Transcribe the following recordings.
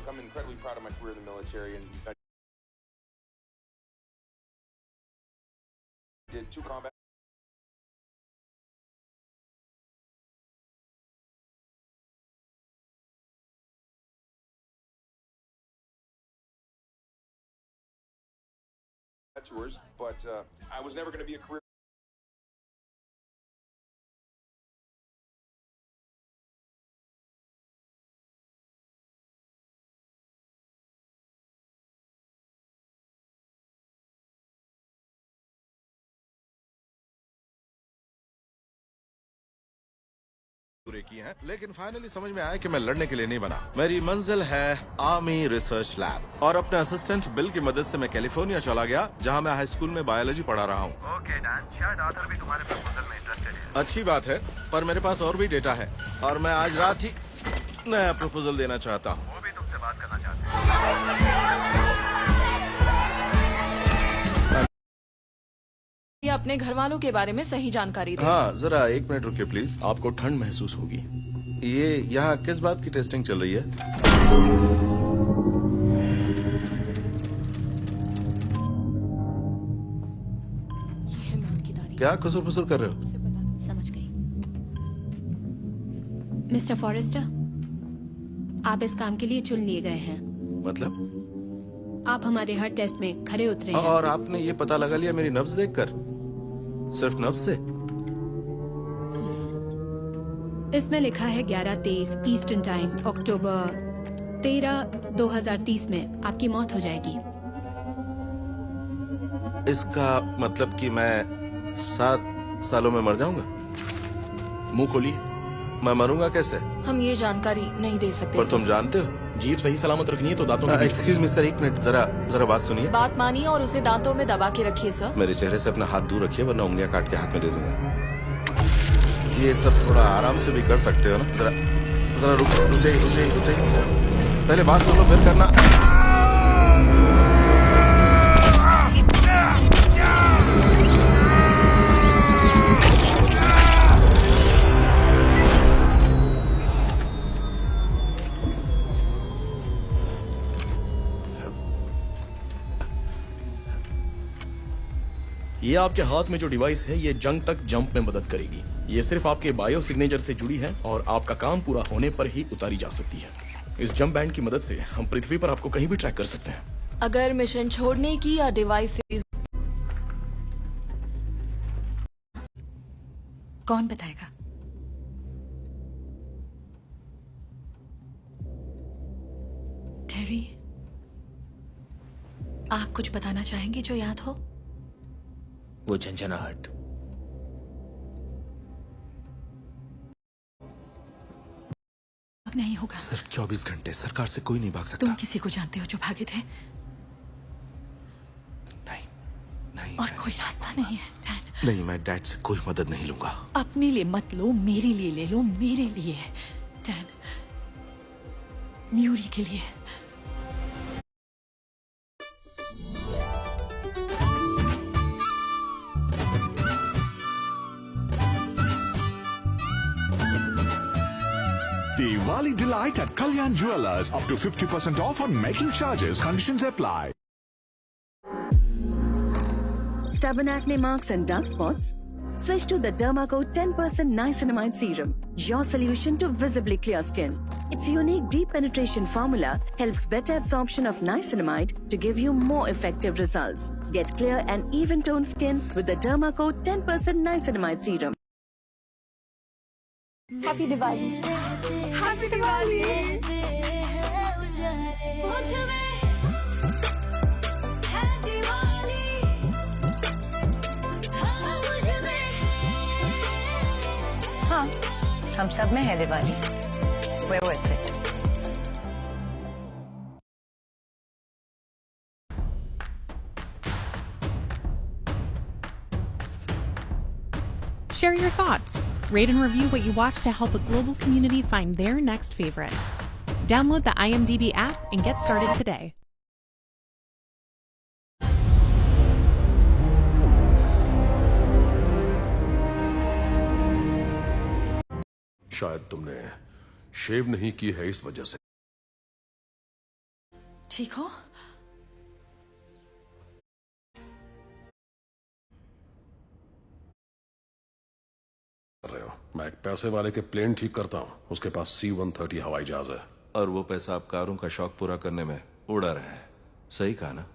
look, I'm incredibly proud of my career in the military, and I did 2 combat tours, but I was never going to be a career पूरे किए हैं, लेकिन finally समझ में आया कि मैं लड़ने के लिए नहीं बना। मेरी मंजिल है आर्मी रिसर्च लैब, और अपने असिस्टेंट बिल की मदद से मैं कैलिफोर्निया चला गया, जहां मैं हाई स्कूल में बायोलॉजी पढ़ा रहा हूं। ओके डैन, शायद आर्थर भी तुम्हारे प्रपोजल में इंटरेस्टेड है। अच्छी बात है, पर मेरे पास और भी डेटा है, और मैं आज रात ही नया प्रपोजल देना चाहता हूँ। वो भी तुमसे बात करना चाहते हैं। ये अपने घर वालों के बारे में सही जानकारी दें। हाँ, जरा 1 मिनट रुकिए प्लीज। आपको ठंड महसूस होगी। ये यहाँ किस बात की टेस्टिंग चल रही है? ये है मौत की तारीख। क्या खुसुर फुसुर कर रहे हो? उसे बता दो। समझ गई। मिस्टर फॉरेस्टर, आप इस काम के लिए चुन लिए गए हैं। मतलब? आप हमारे हर टेस्ट में खरे उतरे हैं। और आपने ये पता लगा लिया मेरी नब्ज देखकर? सिर्फ नब्ज से? इसमें लिखा है 11:23 ईस्टर्न टाइम, अक्टूबर 13, 2030 में आपकी मौत हो जाएगी। इसका मतलब कि मैं 7 सालों में मर जाऊंगा? मुंह खोलिए। मैं मरूंगा कैसे? हम ये जानकारी नहीं दे सकते पर सर। तुम जानते हो। जीभ सही सलामत रखनी है तो दांतों में एक्सक्यूज मी सर, 1 मिनट, जरा बात सुनिए। बात मानिए और उसे दांतों में दबा के रखिए सर। मेरे चेहरे से अपना हाथ दूर रखिए, वरना उंगलियां काट के हाथ में दे दूंगा। ये सब थोड़ा आराम से भी कर सकते हो ना? जरा रुक जाइए। पहले बात सुनो, फिर करना। ये आपके हाथ में जो डिवाइस है, ये जंग तक जंप में मदद करेगी। ये सिर्फ आपके बायो सिग्नेचर से जुड़ी है और आपका काम पूरा होने पर ही उतारी जा सकती है। इस जंप बैंड की मदद से हम पृथ्वी पर आपको कहीं भी ट्रैक कर सकते हैं। अगर मिशन छोड़ने की या डिवाइस से कौन बताएगा? टेरी, आप कुछ बताना चाहेंगे जो याद हो? वो झंझनाहट। नहीं होगा। सिर्फ 24 घंटे, सरकार से कोई नहीं भाग सकता। तुम किसी को जानते हो जो भागे थे? नहीं। और कोई रास्ता नहीं है डैन? नहीं, मैं डैड से कोई मदद नहीं लूंगा। अपने लिए मत लो, मेरे लिए ले लो, मेरे लिए डैन, न्यूरी के लिए। Diwali delight at Kalyan Jewelers. Up to 50% off on making charges. Conditions apply. Stubborn acne marks and dark spots? Switch to the Dermaco 10% niacinamide serum. Your solution to visibly clear skin. Its unique deep penetration formula helps better absorption of niacinamide to give you more effective results. Get clear and even toned skin with the Dermaco 10% niacinamide serum. Happy Diwali. Happy Diwali. हाँ, हम सब में है Diwali. We're with it. Share your thoughts. Rate and review what you watch to help a global community find their next favorite. Download the IMDb app and get started today. शायद तुमने शेव नहीं की है इस वजह से। ठीक हो? कर रहे हो? मैं एक पैसे वाले के प्लेन ठीक करता हूँ, उसके पास C-130 हवाई जहाज है। और वो पैसा आप कारों का शौक पूरा करने में उड़ा रहे हैं। सही कहा ना?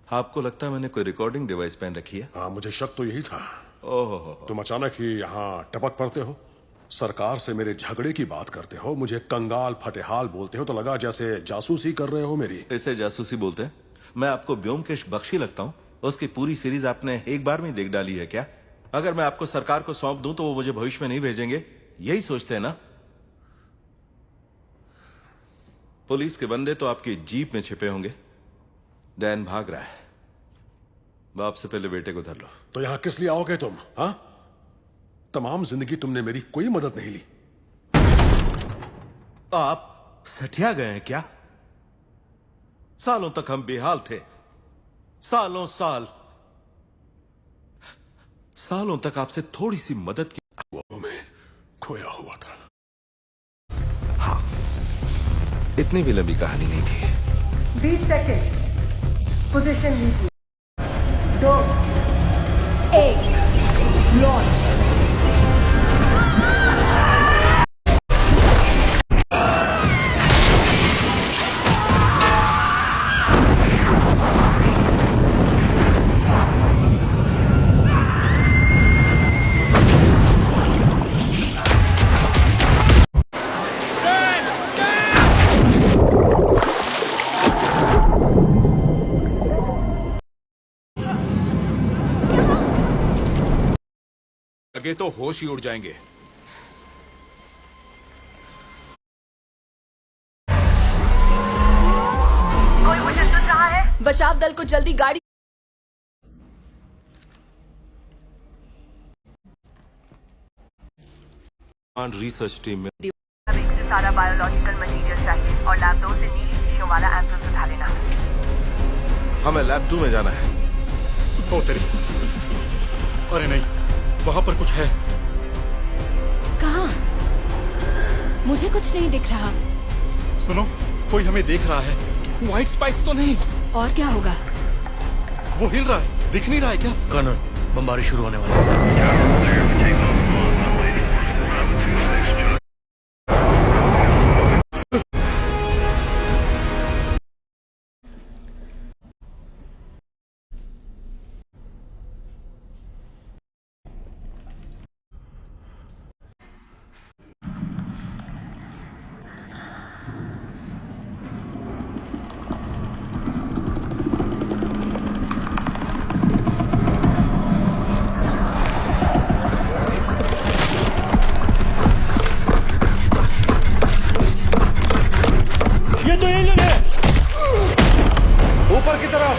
आपको लगता है मैंने कोई रिकॉर्डिंग डिवाइस पहन रखी है? हाँ, मुझे शक तो यही था। ओहो, तुम अचानक ही यहाँ टपक पड़ते हो, सरकार से मेरे झगड़े की बात करते हो, मुझे कंगाल फटेहाल बोलते हो, तो लगा जैसे जासूसी कर रहे हो मेरी। इसे जासूसी बोलते हैं? मैं आपको ब्योमकेश बख्शी लगता हूँ? उसकी पूरी सीरीज आपने एक बार में देख डाली है क्या? अगर मैं आपको सरकार को सौंप दूं तो वो मुझे भविष्य में नहीं भेजेंगे, यही सोचते हैं ना? पुलिस के बंदे तो आपकी जीप में छिपे होंगे। डैन भाग रहा है, बाप से पहले बेटे को धर लो। तो यहां किस लिए आओगे तुम? हाँ, तमाम जिंदगी तुमने मेरी कोई मदद नहीं ली। आप सठिया गए हैं क्या? सालों तक हम बेहाल थे, सालों तक आपसे थोड़ी सी मदद की वो मैं खोया हुआ था। हाँ, इतनी भी लंबी कहानी नहीं थी। 20 सेकंड पोजीशन लीजिए। 2 1 लॉन्च। लगे तो होश ही उड़ जाएंगे। कोई मुझे सुन रहा है? बचाव दल को जल्दी गाड़ी। रिसर्च टीम में अभी से सारा बायोलॉजिकल मटीरियल चाहिए और लैब 2 से नीली शीशों वाला एम्पल उठा लेना। हमें लैब 2 में जाना है। ओ तेरी, अरे नहीं, वहां पर कुछ है। कहाँ? मुझे कुछ नहीं दिख रहा। सुनो, कोई हमें देख रहा है। व्हाइट स्पाइक्स तो नहीं? और क्या होगा? वो हिल रहा है, दिख नहीं रहा है क्या? कर्नल, बमबारी शुरू होने वाली है। ऊपर की तरफ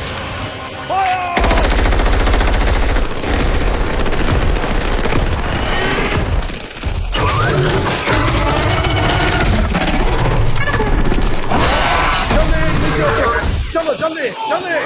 चलो जल्दी जल्दी।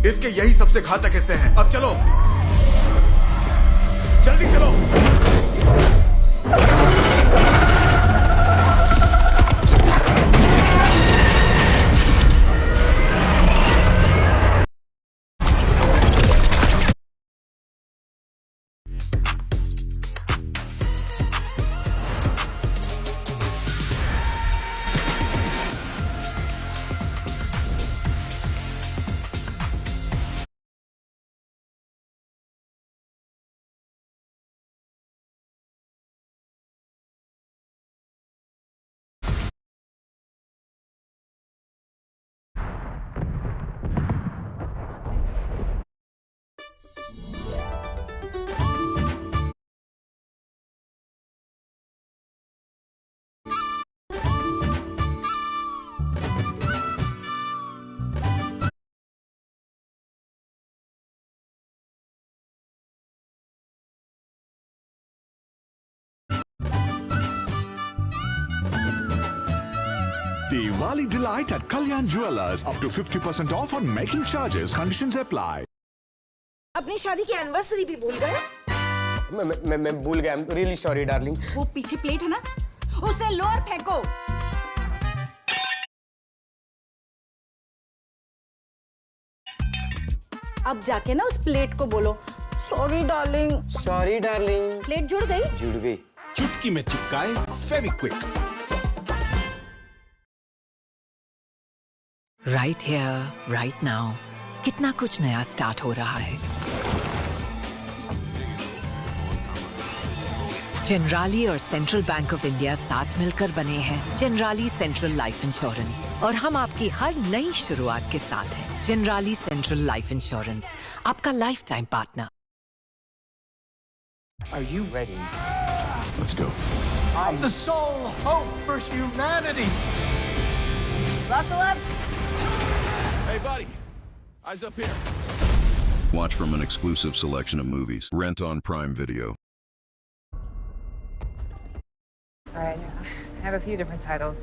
इसके यही सबसे घातक हिस्से हैं। अब चलो, जल्दी चलो। Diwali delight at Kalyan Jewelers. Up to 50% off on making charges. Conditions apply. अपनी शादी की एनिवर्सरी भी भूल गए? मैं भूल गया। Really sorry darling. वो पीछे प्लेट है ना, उसे लो और फेंको। अब जाके ना उस प्लेट को बोलो sorry darling. Sorry darling. Plate जुड़ गई? जुड़ गई। चुटकी में चिपकाए Fevikwik. Right here, right now, कितना कुछ नया स्टार्ट हो रहा है। जनराली और सेंट्रल बैंक ऑफ इंडिया साथ मिलकर बने हैं जनराली सेंट्रल लाइफ इंश्योरेंस, और हम आपकी हर नई शुरुआत के साथ हैं। जनराली सेंट्रल लाइफ इंश्योरेंस, आपका life time partner. Are you ready? Let's go. I'm the sole hope for humanity. Buckle up. Hey buddy, eyes up here. Watch from an exclusive selection of movies. Rent on Prime Video. All right, I have a few different titles.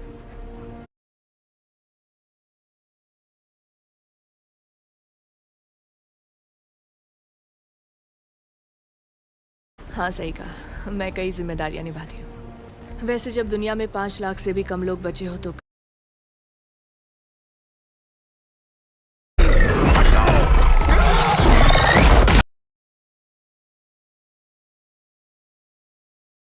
हाँ सही कहा, मैं कई जिम्मेदारियां निभाती हूँ। वैसे जब दुनिया में 5 लाख से भी कम लोग बचे हो तो